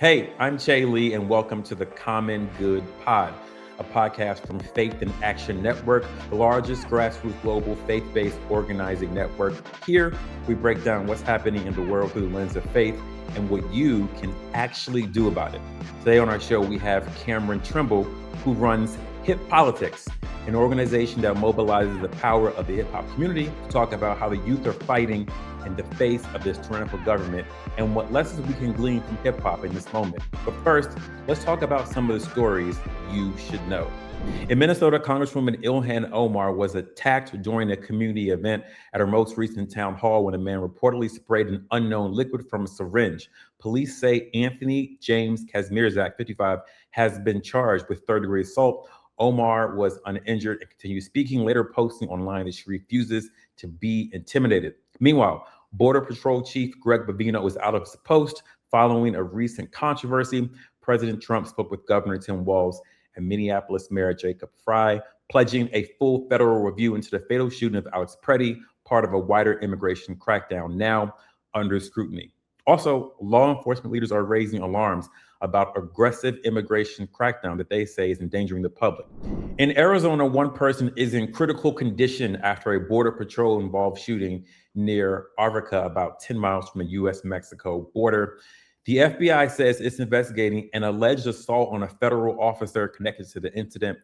Hey, I'm Chay Lee, and welcome to the Common Good Pod, a podcast from Faith in Action Network, the largest grassroots global faith-based organizing network. Here, we break down what's happening in the world through the lens of faith and what you can actually do about it. Today on our show, we have Cameron Trimble, who runs Hip Politics, an organization that mobilizes the power of the hip-hop community to talk about how the youth are fighting in the face of this tyrannical government and what lessons we can glean from hip-hop in this moment. But first, let's talk about some of the stories you should know. In Minnesota, Congresswoman Ilhan Omar was attacked during a community event at her most recent town hall when a man reportedly sprayed an unknown liquid from a syringe. Police say Anthony James Kazmierzak, 55, has been charged with third-degree assault. Omar was uninjured and continued speaking, later posting online that she refuses to be intimidated. Meanwhile, Border Patrol Chief Greg Bavino was out of his post following a recent controversy. President Trump spoke with Governor Tim Walz and Minneapolis Mayor Jacob Frey, pledging a full federal review into the fatal shooting of Alex Preddy, part of a wider immigration crackdown now under scrutiny. Also, law enforcement leaders are raising alarms about aggressive immigration crackdown that they say is endangering the public. In Arizona, one person is in critical condition after a Border Patrol-involved shooting near Arvika, about 10 miles from the U.S.-Mexico border. The FBI says it's investigating an alleged assault on a federal officer connected to the incident,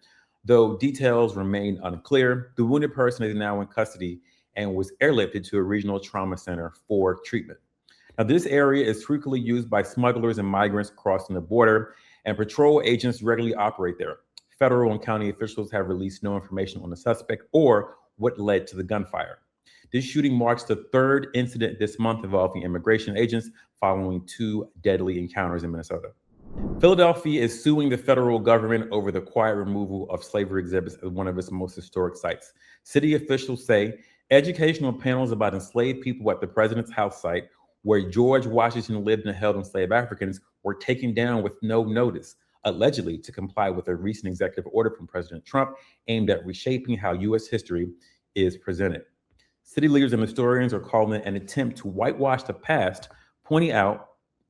though details remain unclear. The wounded person is now in custody and was airlifted to a regional trauma center for treatment. Now, this area is frequently used by smugglers and migrants crossing the border, and patrol agents regularly operate there. Federal and county officials have released no information on the suspect or what led to the gunfire. This shooting marks the third incident this month involving immigration agents following two deadly encounters in Minnesota. Philadelphia is suing the federal government over the quiet removal of slavery exhibits at one of its most historic sites. City officials say educational panels about enslaved people at the president's house site, where George Washington lived and held enslaved Africans, were taken down with no notice, allegedly to comply with a recent executive order from President Trump aimed at reshaping how U.S. history is presented. City leaders and historians are calling it an attempt to whitewash the past, pointing out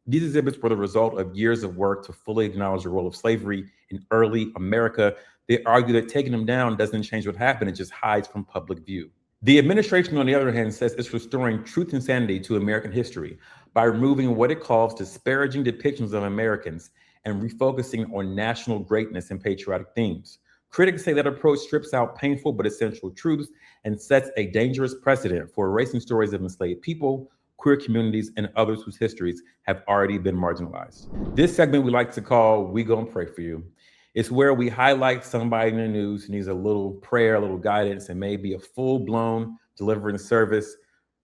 these exhibits were the result of years of work to fully acknowledge the role of slavery in early America. They argue that taking them down doesn't change what happened, it just hides from public view. The administration, on the other hand, says it's restoring truth and sanity to American history by removing what it calls disparaging depictions of Americans and refocusing on national greatness and patriotic themes. Critics say that approach strips out painful but essential truths and sets a dangerous precedent for erasing stories of enslaved people, queer communities, and others whose histories have already been marginalized. This segment we like to call We Gon' Pray For You. It's where we highlight somebody in the news who needs a little prayer, a little guidance, and maybe a full-blown deliverance service.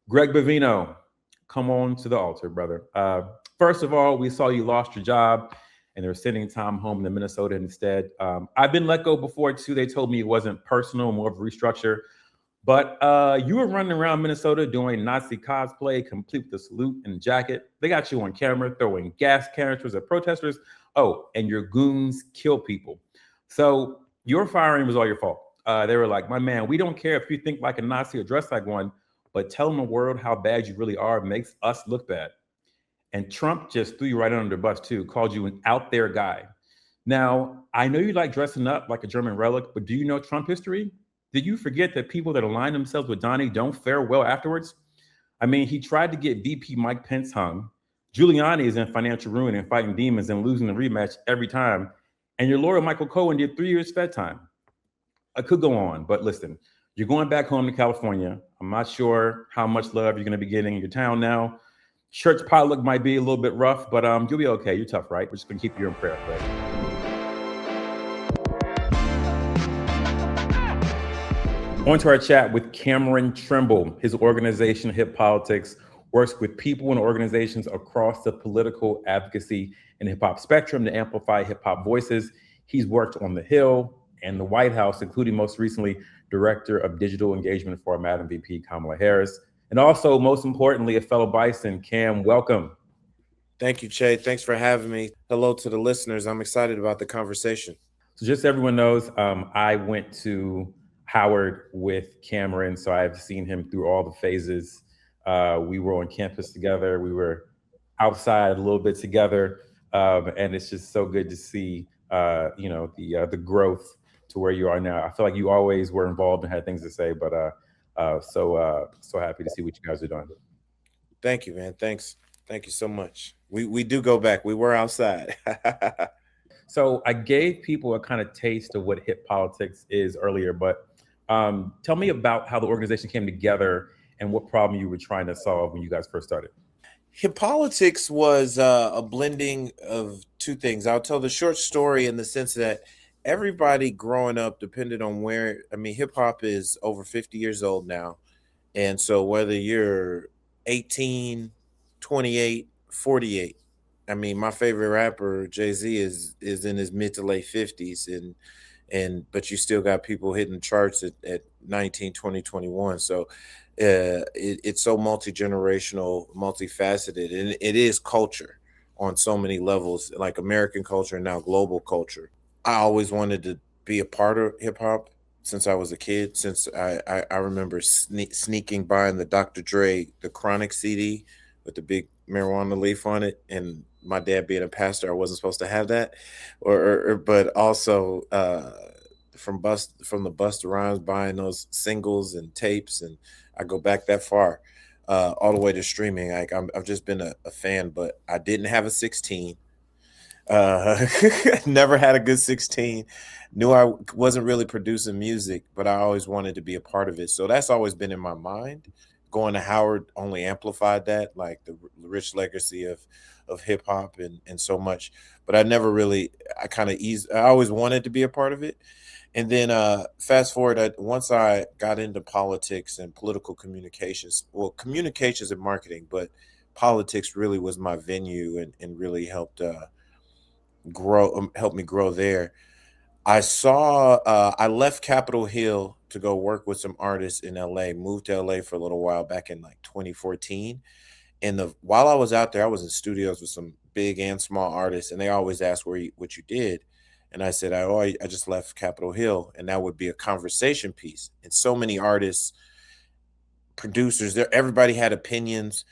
Greg Bavino, come on to the altar, brother. First of all, we saw you lost your job and they're sending Tom home to Minnesota instead. I've been let go before too. They told me it wasn't personal, more of a restructure. But you were running around Minnesota doing Nazi cosplay, complete with the salute and jacket. They got you on camera throwing gas canisters at protesters. Oh, and your goons kill people. So your firing was all your fault. They were like, my man, we don't care if you think like a Nazi or dress like one, but telling the world how bad you really are makes us look bad. And Trump just threw you right under the bus too, called you an out there guy. Now, I know you like dressing up like a German relic, but do you know Trump history? Did you forget that people that align themselves with Donnie don't fare well afterwards? I mean, he tried to get VP Mike Pence hung. Giuliani is in financial ruin and fighting demons and losing the rematch every time. And your lawyer, Michael Cohen, did 3 years Fed time. I could go on, but listen, you're going back home to California. I'm not sure how much love you're going to be getting in your town now. Church potluck might be a little bit rough, but you'll be okay. You're tough, right? We're just going to keep you in prayer, right? On to our chat with Cameron Trimble. His organization, Hip Politics, works with people and organizations across the political advocacy and hip-hop spectrum to amplify hip-hop voices. He's worked on the Hill and the White House, including most recently, Director of Digital Engagement for Madam VP Kamala Harris. And also, most importantly, a fellow Bison. Cam, welcome. Thank you, Chay. Thanks for having me. Hello to the listeners. I'm excited about the conversation. So just so everyone knows, I went to Howard with Cameron, so I've seen him through all the phases. We were on campus together. We were outside a little bit together. And it's just so good to see, the growth to where you are now. I feel like you always were involved and had things to say, but so happy to see what you guys are doing. Thank you, man. Thank you so much. We do go back. We were outside. So I gave people a kind of taste of what hip politics is earlier, but tell me about how the organization came together and what problem you were trying to solve when you guys first started. Hip politics was a blending of two things. I'll tell the short story in the sense that everybody growing up, depended on where, I mean, hip hop is over 50 years old now. And so whether you're 18, 28, 48, I mean, my favorite rapper, Jay-Z, is in his mid to late 50s, and but you still got people hitting charts at 19, 20, 21. So it's so multi-generational, multifaceted, and it is culture on so many levels, like American culture and now global culture. I always wanted to be a part of hip hop since I was a kid. Since I remember sneaking buying the Dr. Dre the Chronic CD with the big marijuana leaf on it, and my dad being a pastor, I wasn't supposed to have that, but also from the Busta Rhymes, buying those singles and tapes, and I go back that far. All the way to streaming, like I've just been a fan, but I didn't have a 16. uh, Never had a good 16. Knew I wasn't really producing music, but I always wanted to be a part of it. So that's always been in my mind. Going to Howard only amplified that, like the rich legacy of hip hop and so much. But I never really, I kind of eased. I always wanted to be a part of it. And then fast forward, once I got into politics and political communications, well, communications and marketing, but politics really was my venue and really helped. Helped me grow there. I left Capitol Hill to go work with some artists in LA, moved to LA for a little while back in like 2014. And the while I was out there, I was in studios with some big and small artists, and they always asked what you did. And I said, I just left Capitol Hill, and that would be a conversation piece. And so many artists, producers, there everybody had opinions,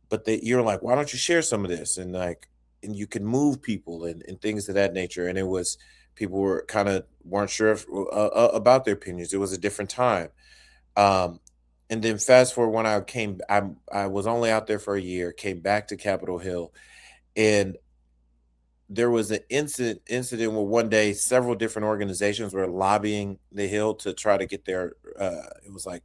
but you're like, why don't you share some of this? And like, and you can move people and things of that nature. And it was, people were kind of weren't sure about their opinions. It was a different time. Um, and then fast forward, when I was only out there for a year, came back to Capitol Hill, and there was an incident where one day several different organizations were lobbying the Hill to try to get their it was like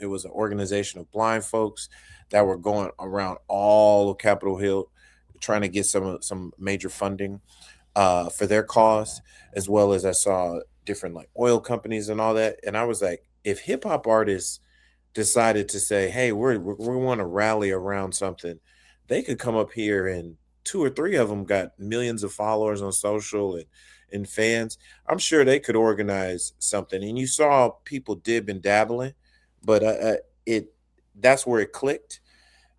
it was an organization of blind folks that were going around all of Capitol Hill trying to get some major funding for their cause, as well as I saw different like oil companies and all that. And I was like, if hip hop artists decided to say, "Hey, we want to rally around something," they could come up here, and two or three of them got millions of followers on social and fans. I'm sure they could organize something. And you saw people dib and dabbling, but it that's where it clicked.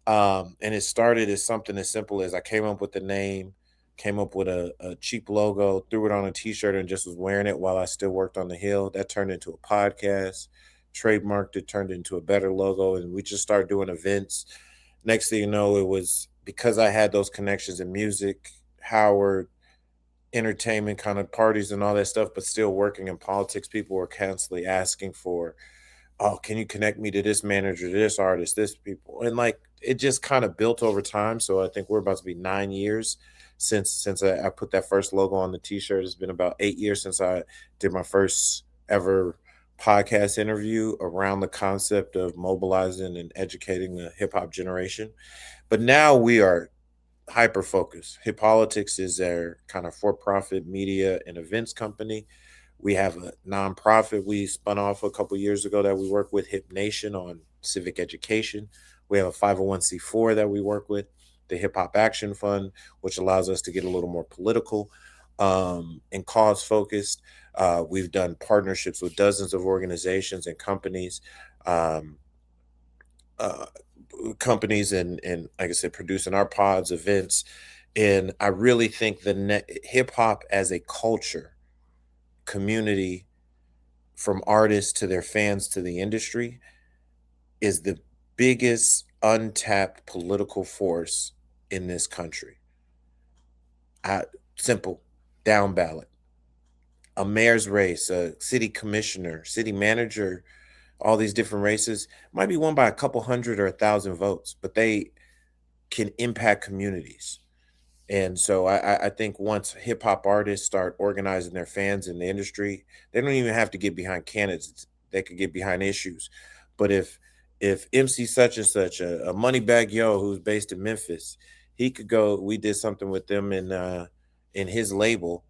And it started as something as simple as I came up with the name, came up with a cheap logo, threw it on a t-shirt and just was wearing it while I still worked on the Hill. That turned into a podcast, trademarked it, turned into a better logo, and we just started doing events. Next thing you know, it was because I had those connections in music, Howard, entertainment kind of parties and all that stuff, but still working in politics. People were constantly asking for, oh, can you connect me to this manager, this artist, this people? And like it just kind of built over time. So I think we're about to be 9 years since I put that first logo on the t-shirt. It's been about 8 years since I did my first ever podcast interview around the concept of mobilizing and educating the hip hop generation. But now we are hyper focused. Hip Politics is their kind of for profit media and events company. We have a nonprofit we spun off a couple years ago that we work with, Hip Nation, on civic education. We have a 501c4 that we work with, the Hip Hop Action Fund, which allows us to get a little more political and cause focused. We've done partnerships with dozens of organizations and um, uh, and like I said, producing our pods, events. And I really think hip hop as a culture, community, from artists to their fans to the industry, is the biggest untapped political force in this country. I, simple, down ballot, a mayor's race, a city commissioner, city manager, all these different races might be won by a couple hundred or 1,000 votes, but they can impact communities. And so I think once hip hop artists start organizing their fans in the industry, they don't even have to get behind candidates. They could get behind issues. But if MC such and such, a Moneybag Yo who's based in Memphis, he could go. We did something with them in his label,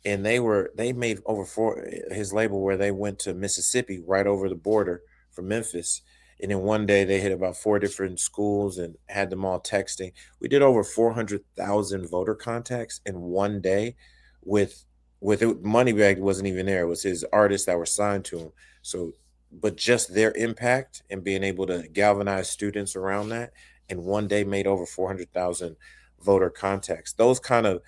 and they made over four his label where they went to Mississippi right over the border from Memphis. And then one day they hit about four different schools and had them all texting. We did over 400,000 voter contacts in one day with Moneybag wasn't even there. It was his artists that were signed to him. So but just their impact and being able to galvanize students around that in one day made over 400,000 voter contacts. Those kind of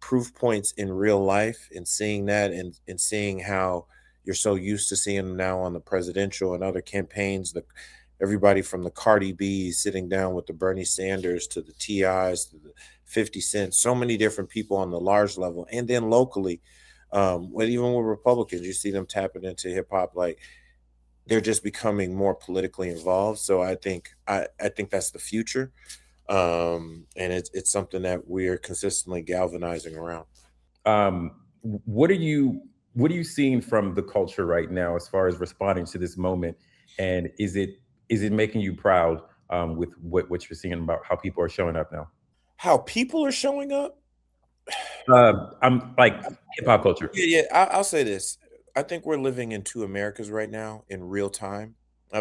proof points in real life and seeing that and seeing how you're so used to seeing them now on the presidential and other campaigns, everybody from the Cardi B's sitting down with the Bernie Sanders to the TIs to the 50 Cent, so many different people on the large level. And then locally, even with Republicans, you see them tapping into hip hop like they're just becoming more politically involved. So I think that's the future. And it's something that we're consistently galvanizing around. Um, what are you seeing from the culture right now as far as responding to this moment? And is it making you proud with what you're seeing about how people are showing up now? How people are showing up? I'm like hip hop culture. Yeah, yeah. I'll say this. I think we're living in two Americas right now in real time.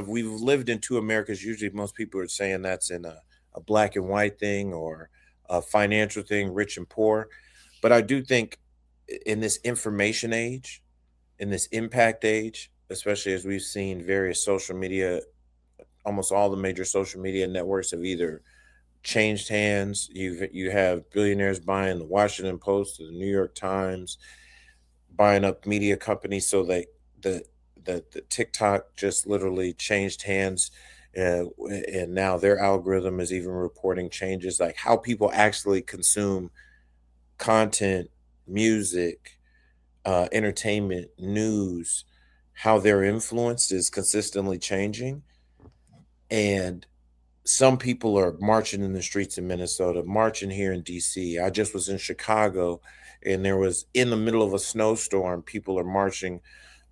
We've lived in two Americas. Usually, most people are saying that's in a black and white thing or a financial thing, rich and poor. But I do think in this information age, in this impact age, especially as we've seen various social media, almost all the major social media networks have either changed hands. You have billionaires buying the Washington Post, the New York Times, buying up media companies so they the the TikTok just literally changed hands, and now their algorithm is even reporting changes like how people actually consume content, music, entertainment, news, how they're influenced is consistently changing. And some people are marching in the streets in Minnesota, marching here in DC. I just was in Chicago and there was in the middle of a snowstorm, people are marching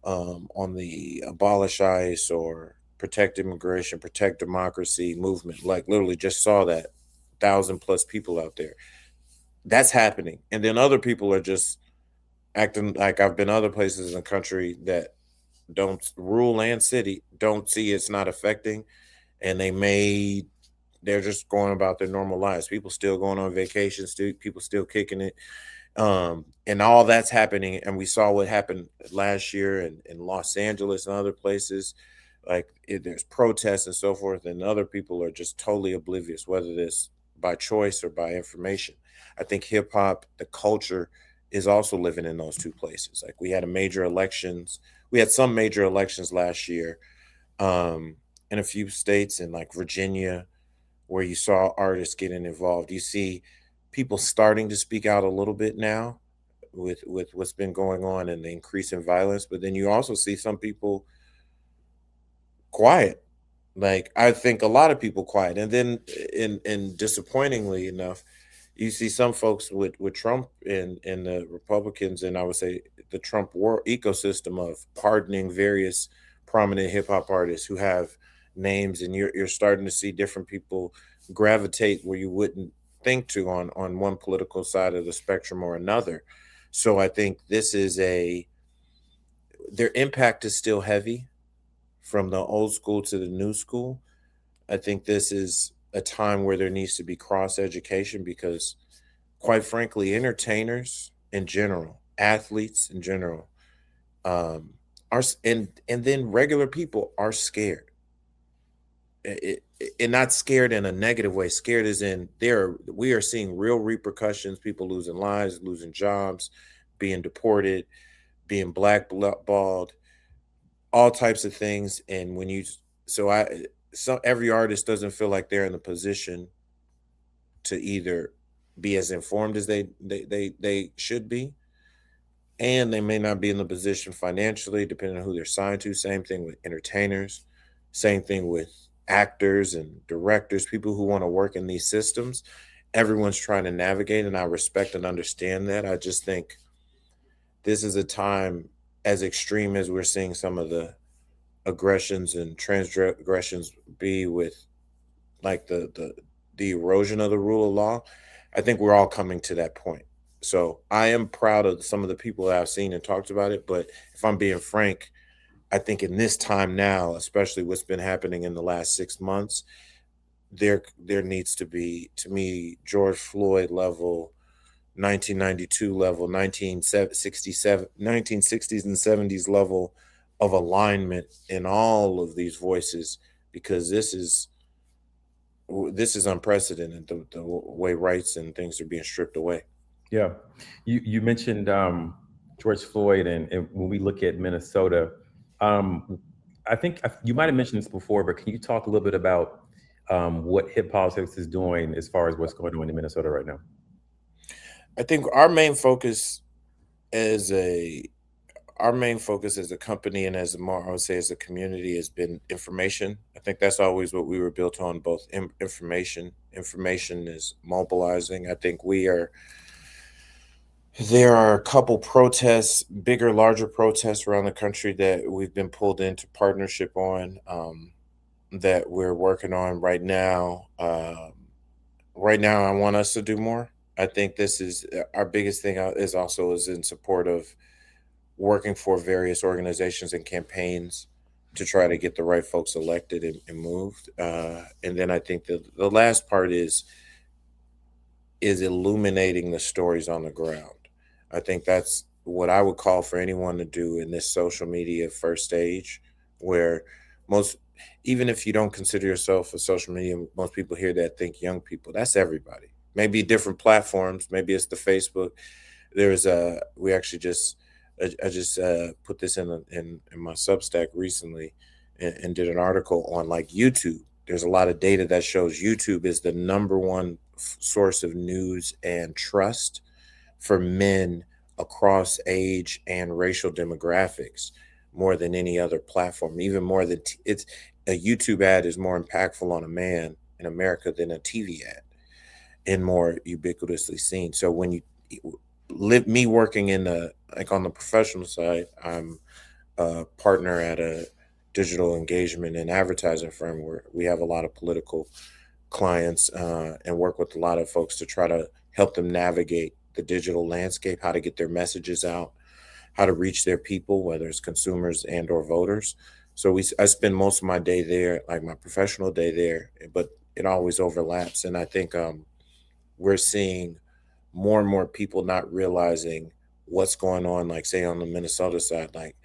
on the abolish ICE or protect immigration, protect democracy movement. Like literally just saw that 1,000 plus people out there. That's happening. And then other people are just acting like I've been other places in the country that don't rural and city don't see it's not affecting and they're just going about their normal lives. People still going on vacations, still people still kicking it. And all that's happening. And we saw what happened last year in Los Angeles and other places. Like there's protests and so forth, and other people are just totally oblivious, whether this by choice or by information. I think hip hop, the culture, is also living in those two places. Like we had some major elections last year, in a few states in like Virginia, where you saw artists getting involved. You see people starting to speak out a little bit now with what's been going on and the increase in violence, but then you also see some people quiet. Like I think a lot of people quiet, and then in disappointingly enough, you see some folks with Trump and the Republicans, and I would say the Trump war ecosystem of pardoning various prominent hip hop artists who have names, and you're starting to see different people gravitate where you wouldn't think to on one political side of the spectrum or another. So I think this is a their impact is still heavy from the old school to the new school. I think this is a time where there needs to be cross education because, quite frankly, entertainers in general, athletes in general, and then regular people are scared. And not scared in a negative way. Scared as in we are seeing real repercussions, people losing lives, losing jobs, being deported, being blackballed, all types of things. And when you so I so every artist doesn't feel like they're in the position to either be as informed as they should be, and they may not be in the position financially, depending on who they're signed to. Same thing with entertainers, same thing with actors and directors, people who want to work in these systems. Everyone's trying to navigate, and I respect and understand that. I just think this is a time, as extreme as we're seeing some of the aggressions and transgressions be with like the erosion of the rule of law. I think we're all coming to that point. So I am proud of some of the people that I've seen and talked about it. But if I'm being frank, I think in this time now, especially what's been happening in the last 6 months, there needs to be, to me, George Floyd level, 1992 level, 1967, 1960s and 70s level of alignment in all of these voices, because this is unprecedented, the way rights and things are being stripped away. Yeah, you mentioned George Floyd, and when we look at Minnesota, um, I think you might have mentioned this before, but can you talk a little bit about what hip politics is doing as far as what's going on in Minnesota right now? I think as a our main focus as a company and as a more, I would say, as a community, has been information. I think that's always what we were built on, both information. Information is mobilizing. I think there are a couple protests, bigger, larger protests around the country that we've been pulled into partnership on, that we're working on right now. Right now, I want us to do more. I think this is our biggest thing, is also is in support of working for various organizations and campaigns to try to get the right folks elected and moved. And then I think the last part is illuminating the stories on the ground. I think that's what I would call for anyone to do in this social media first stage, where most, even if you don't consider yourself a social media, most people hear that think young people. That's everybody. Maybe different platforms. Maybe it's the Facebook. There's a we actually just I just put this in my Substack recently, and did an article on like YouTube. There's a lot of data that shows YouTube is the number one source of news and trust for men across age and racial demographics, more than any other platform. Even more than it's a YouTube ad is more impactful on a man in America than a TV ad, and more ubiquitously seen. So when you live, me working in the, like, on the professional side, I'm a partner at a digital engagement and advertising firm where we have a lot of political clients, and work with a lot of folks to try to help them navigate the digital landscape, how to get their messages out, how to reach their people, whether it's consumers and or voters. So I spend most of my day there, like my professional day there, but it always overlaps. And I think we're seeing more and more people not realizing what's going on, like say on the Minnesota side. Like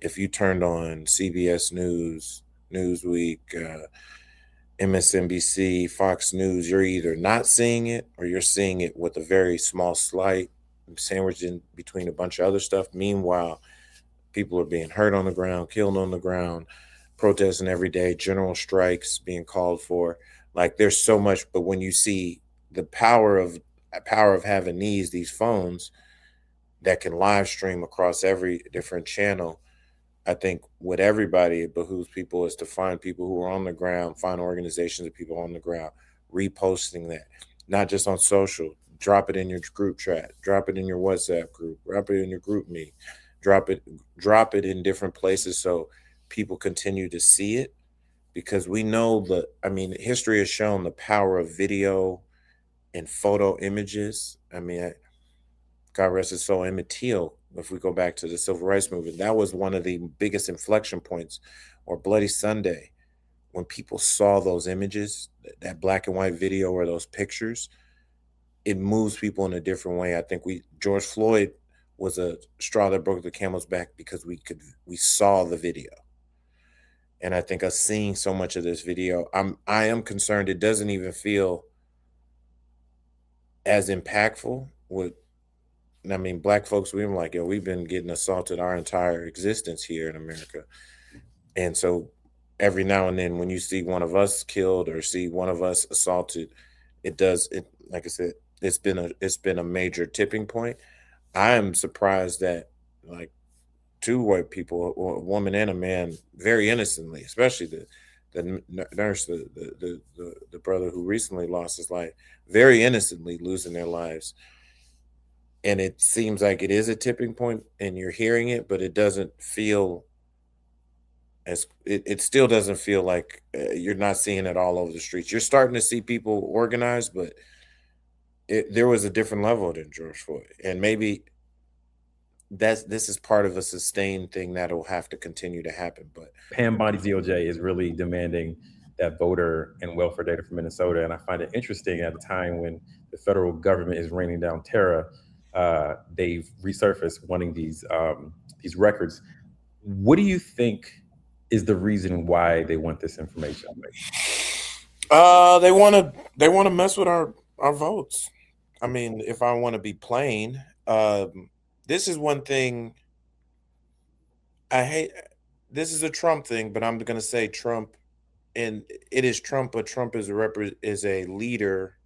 if you turned on CBS News, Newsweek, MSNBC, Fox News, you're either not seeing it or you're seeing it with a very small slight sandwiched in between a bunch of other stuff. Meanwhile, people are being hurt on the ground, killed on the ground, protesting every day, general strikes being called for. Like there's so much, but when you see the power of having these phones that can live stream across every different channel, I think with everybody, it behooves people is to find people who are on the ground, find organizations of people on the ground, reposting that, not just on social. Drop it in your group chat, drop it in your WhatsApp group, drop it in your group meet, drop it, drop it in different places so people continue to see it. Because we know I mean, history has shown the power of video and photo images. I mean, God rest his soul, Emmett Till, if we go back to the civil rights movement, that was one of the biggest inflection points. Or Bloody Sunday, when people saw those images, that black and white video or those pictures, it moves people in a different way. I think George Floyd was a straw that broke the camel's back because we saw the video. And I think us seeing so much of this video, I am concerned it doesn't even feel as impactful with, I mean, black folks, we were like, yo, we've been getting assaulted our entire existence here in America. And so every now and then when you see one of us killed or see one of us assaulted, it does it, like I said, it's been a major tipping point. I am surprised that like two white people, a woman and a man, very innocently, especially the nurse, the brother who recently lost his life, very innocently losing their lives. And it seems like it is a tipping point, and you're hearing it, but it doesn't feel it still doesn't feel like you're not seeing it all over the streets. You're starting to see people organize, but there was a different level than George Floyd, and maybe this is part of a sustained thing that'll have to continue to happen. But Pam Bondi's DOJ is really demanding that voter and welfare data from Minnesota, and I find it interesting at a time when the federal government is raining down terror. They've resurfaced wanting these records. What do you think is the reason why they want this information? Like, they want to mess with our votes. I mean, if I want to be plain, this is one thing I hate. This is a Trump thing, but I'm going to say Trump, and it is Trump, but Trump is a leader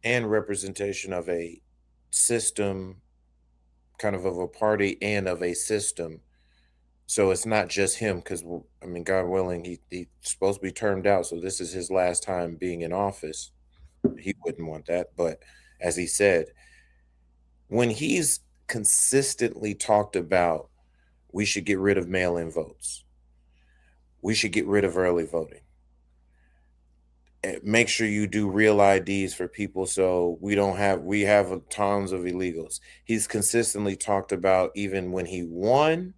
and representation of a system, kind of a party and of a system. So it's not just him, because I mean, God willing, he's supposed to be termed out, so this is his last time being in office. He wouldn't want that, but as he said, when he's consistently talked about, we should get rid of mail-in votes, we should get rid of early voting, make sure you do real IDs for people so we have tons of illegals. He's consistently talked about, even when he won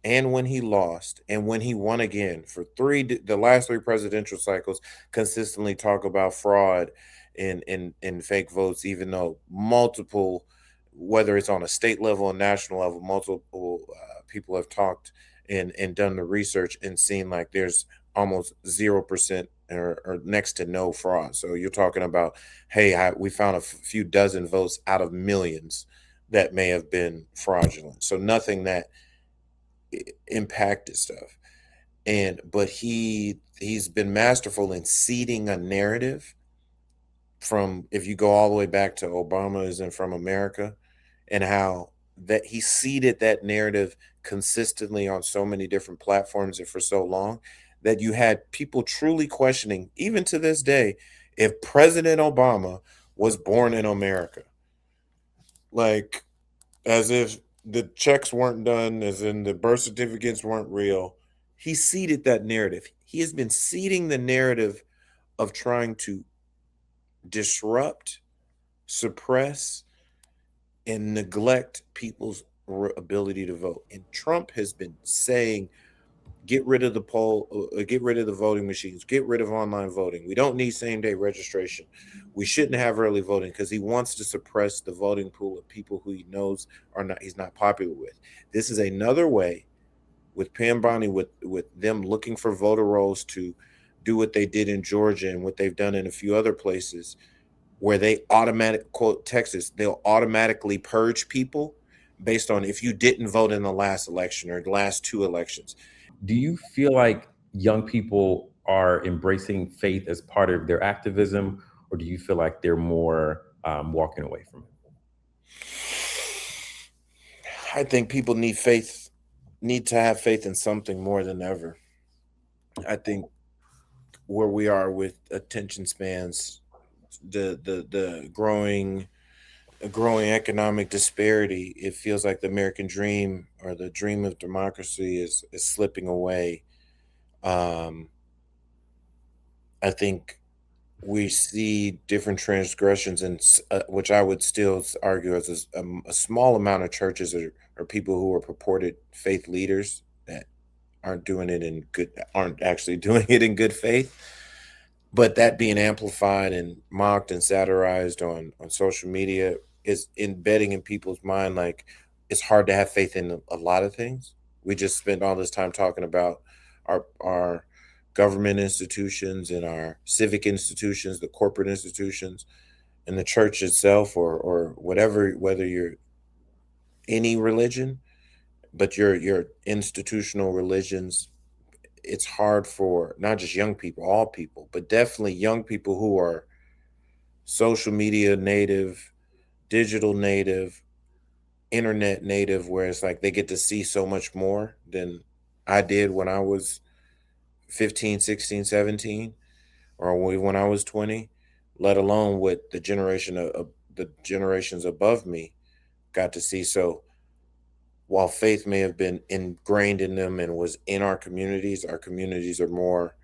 and when he lost and when he won again, for the last three presidential cycles, consistently talk about fraud in fake votes, even though multiple, whether it's on a state level and national level, multiple people have talked and done the research and seen like there's almost 0% or next to no fraud. So you're talking about, hey, we found a few dozen votes out of millions that may have been fraudulent. So nothing that impacted stuff. But he's been masterful in seeding a narrative from, if you go all the way back to Obama isn't from America, and how that he seeded that narrative consistently on so many different platforms and for so long, that you had people truly questioning, even to this day, if President Obama was born in America. Like, as if the checks weren't done, as in the birth certificates weren't real. He seeded that narrative. He has been seeding the narrative of trying to disrupt, suppress, and neglect people's ability to vote. And Trump has been saying, get rid of the get rid of the voting machines, get rid of online voting. We don't need same day registration. We shouldn't have early voting, because he wants to suppress the voting pool of people who he knows he's not popular with. This is another way, with Pam Bondi, with them looking for voter rolls to do what they did in Georgia and what they've done in a few other places, where they quote Texas, they'll automatically purge people based on if you didn't vote in the last election or the last two elections. do you feel like young people are embracing faith as part of their activism, or do you feel like they're more walking away from it? I think people need to have faith in something more than ever. I think where we are with attention spans, the growing economic disparity, it feels like the American dream, or the dream of democracy, is slipping away. Um, I think we see different transgressions, and which I would still argue as a small amount of churches are people who are purported faith leaders that aren't actually doing it in good faith, but that being amplified and mocked and satirized on social media is embedding in people's mind, like, it's hard to have faith in a lot of things. We just spent all this time talking about our government institutions and our civic institutions, the corporate institutions, and the church itself, or whatever, whether you're any religion, but your institutional religions. It's hard for not just young people, all people, but definitely young people who are social media native, digital native, internet native, where it's like they get to see so much more than I did when I was 15, 16, 17, or when I was 20, let alone what the generations above me got to see. So while faith may have been ingrained in them and was in our communities are more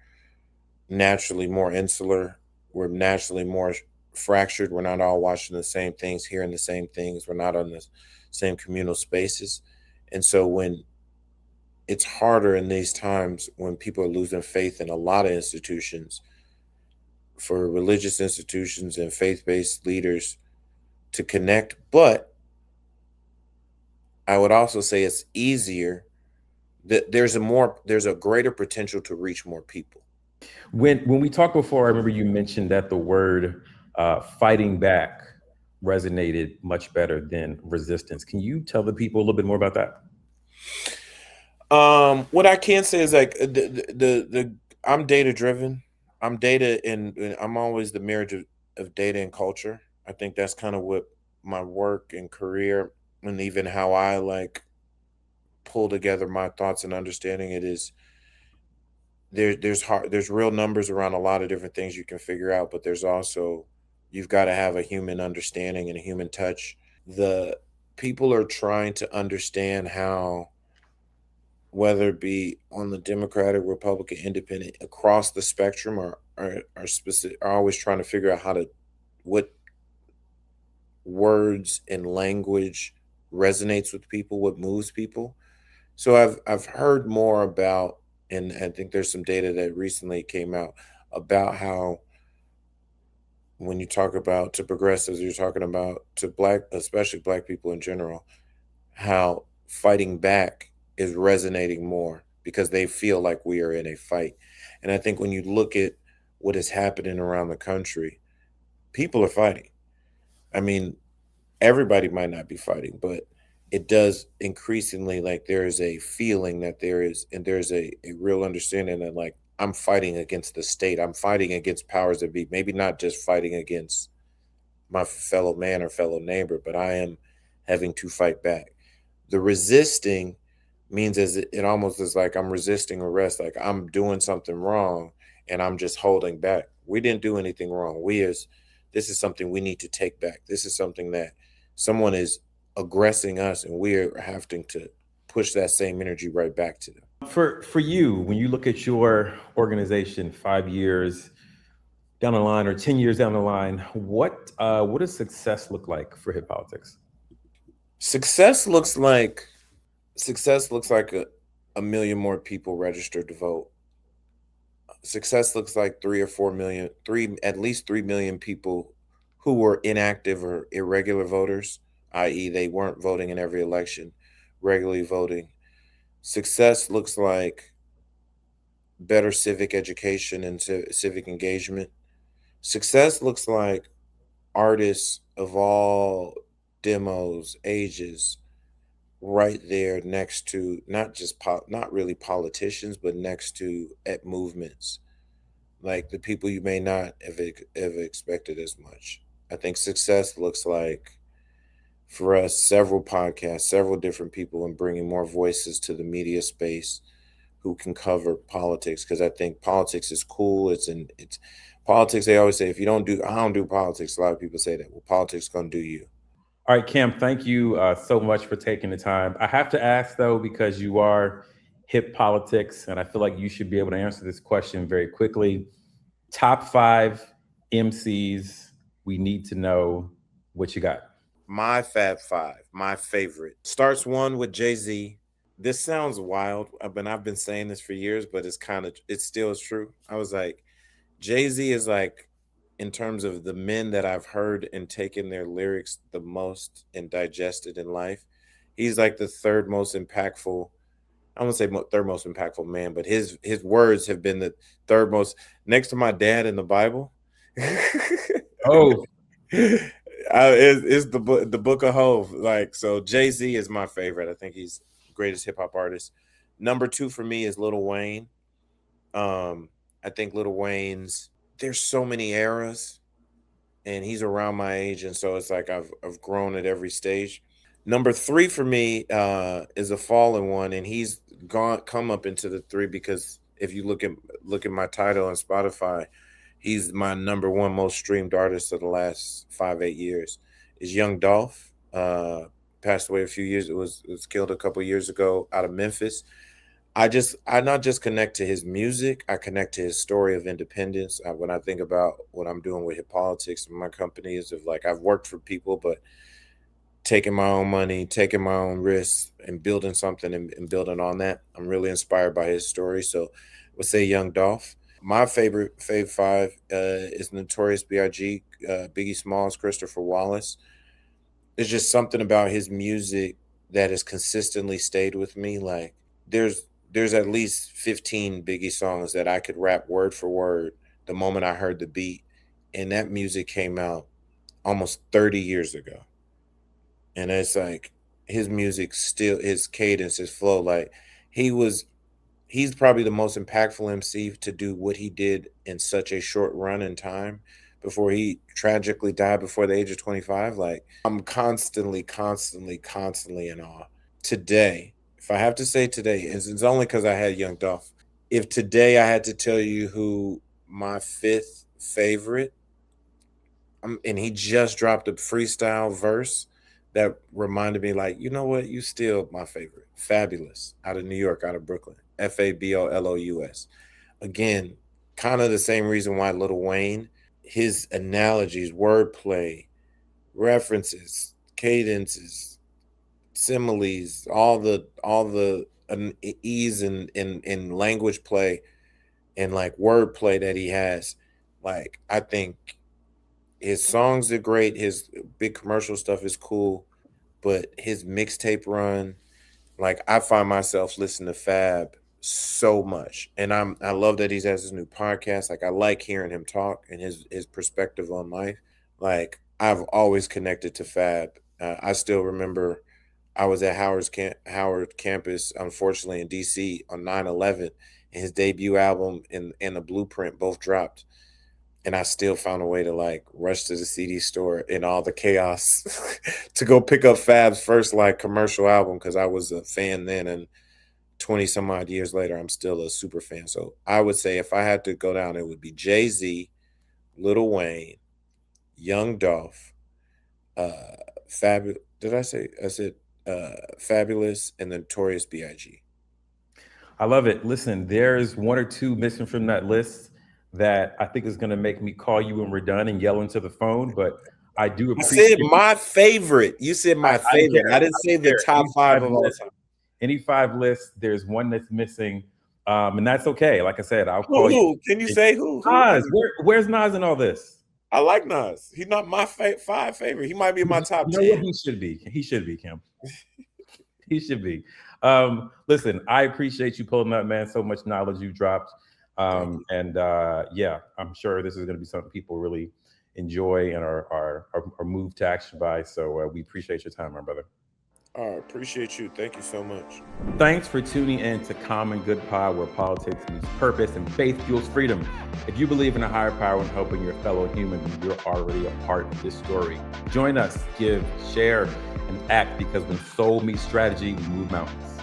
naturally more insular. We're naturally more fractured. We're not all watching the same things, hearing the same things. We're not on the same communal spaces. And so when it's harder in these times when people are losing faith in a lot of institutions, for religious institutions and faith-based leaders to connect. But I would also say it's easier that there's a greater potential to reach more people. When we talked before, I remember you mentioned that the word fighting back resonated much better than resistance. Can you tell the people a little bit more about that? What I can say is like the I'm data driven. I'm data and I'm always the marriage of data and culture. I think that's kind of what my work and career and even how I like pull together my thoughts and understanding it is there's real numbers around a lot of different things you can figure out, but there's also you've got to have a human understanding and a human touch. The people are trying to understand how, whether it be on the Democratic, Republican, Independent, across the spectrum, are specific, are always trying to figure out how to what words and language resonates with people, what moves people. So I've heard more about, and I think there's some data that recently came out about how when you talk about to progressives, you're talking about to black, especially black people in general, how fighting back is resonating more because they feel like we are in a fight. And I think when you look at what is happening around the country, people are fighting. I mean, everybody might not be fighting, but it does increasingly like there is a feeling that there is, and there's a real understanding that like I'm fighting against the state. I'm fighting against powers that be, maybe not just fighting against my fellow man or fellow neighbor, but I am having to fight back. The resisting means as it almost is like I'm resisting arrest, like I'm doing something wrong and I'm just holding back. We didn't do anything wrong. This is something we need to take back. This is something that someone is aggressing us and we're having to push that same energy right back to them. For you, when you look at your organization 5 years down the line or 10 years down the line, what does success look like for hip politics? Success looks like success looks like a million more people registered to vote. Success looks like 3 or 4 million, at least 3 million people who were inactive or irregular voters, i.e., they weren't voting in every election, regularly voting. Success looks like better civic education and civic engagement. Success looks like artists of all demos, ages, right there next to not just not really politicians, but next to at movements like the people you may not have expected as much. I think success looks like for us several podcasts, several different people, and bringing more voices to the media space who can cover politics because I think politics is cool. It's politics. They always say if you don't do, I don't do politics. A lot of people say that. Well, politics gonna do you. All right, Cam, thank you so much for taking the time. I have to ask though, because you are hip politics, and I feel like you should be able to answer this question very quickly. Top five MCs we need to know what you got. My Fab Five, my favorite, starts one with Jay-Z. This sounds wild. I've been saying this for years, but it still is true. I was like, Jay-Z is like, in terms of the men that I've heard and taken their lyrics the most and digested in life, he's like the third most impactful. I won't say third most impactful man, but his words have been the third most next to my dad in the Bible. Oh, Is the book of Hove. Like, so Jay Z is my favorite. I think he's the greatest hip hop artist. Number two for me is Lil Wayne. I think Lil Wayne's, there's so many eras. and he's around my age, and so it's like I've grown at every stage. Number three for me is a fallen one, and he's come up into the three because if you look at my title on Spotify, he's my number one most streamed artist of the last 5-8 years. Is Young Dolph. Passed away a few years. It was killed a couple years ago out of Memphis. I not just connect to his music, I connect to his story of independence. When I think about what I'm doing with Hip Politics and my company is of like I've worked for people, but taking my own money, taking my own risks, and building something and building on that. I'm really inspired by his story. So, let's say Young Dolph. My favorite fave five is Notorious B.I.G., Biggie Smalls, Christopher Wallace. There's just something about his music that has consistently stayed with me. Like there's at least 15 Biggie songs that I could rap word for word the moment I heard the beat, and that music came out almost 30 years ago. And it's like his music still, his cadence, his flow, like he was he's probably the most impactful MC to do what he did in such a short run in time before he tragically died before the age of 25. Like I'm constantly in awe. Today, if I have to say today, it's only because I had Young Dolph. If today I had to tell you who my fifth favorite, and he just dropped a freestyle verse that reminded me, like, you know what, you still my favorite. Fabulous, out of New York, out of Brooklyn. Fabolous. Again, kind of the same reason why Lil Wayne, his analogies, wordplay, references, cadences, similes, all the ease in language play and like wordplay that he has. Like I think his songs are great. His big commercial stuff is cool, but his mixtape run, like I find myself listening to Fab so much, and I love that he has his new podcast. Like I like hearing him talk and his perspective on life. Like I've always connected to Fab. I still remember I was at Howard campus, unfortunately in DC on 9/11, and his debut album and the Blueprint both dropped, and I still found a way to like rush to the CD store in all the chaos to go pick up Fab's first like commercial album because I was a fan then, and 20 some odd years later, I'm still a super fan. So I would say if I had to go down, it would be Jay-Z, Lil Wayne, Young Dolph, Fabulous. Did I say? I said Fabulous and the Notorious B.I.G. I love it. Listen, there's one or two missing from that list that I think is going to make me call you when we're done and yell into the phone. But I do I appreciate. said my favorite. You said my favorite. I didn't say the top five of all time. Any five lists, there's one that's missing, and that's okay. Like I said, I'll call you. Can you say who? Nas. Where's Nas in all this? I like Nas. He's not my five favorite. He might be in my top 10. What he should be. He should be, Kim. He should be. Listen, I appreciate you pulling up, man. So much knowledge you dropped. Yeah, I'm sure this is going to be something people really enjoy and are moved to action by. So we appreciate your time, my brother. Appreciate you. Thank you so much. Thanks for tuning in to Common Good Pod, where politics meets purpose and faith fuels freedom. If you believe in a higher power and helping your fellow human, you're already a part of this story. Join us, give, share, and act, because when soul meets strategy, we move mountains.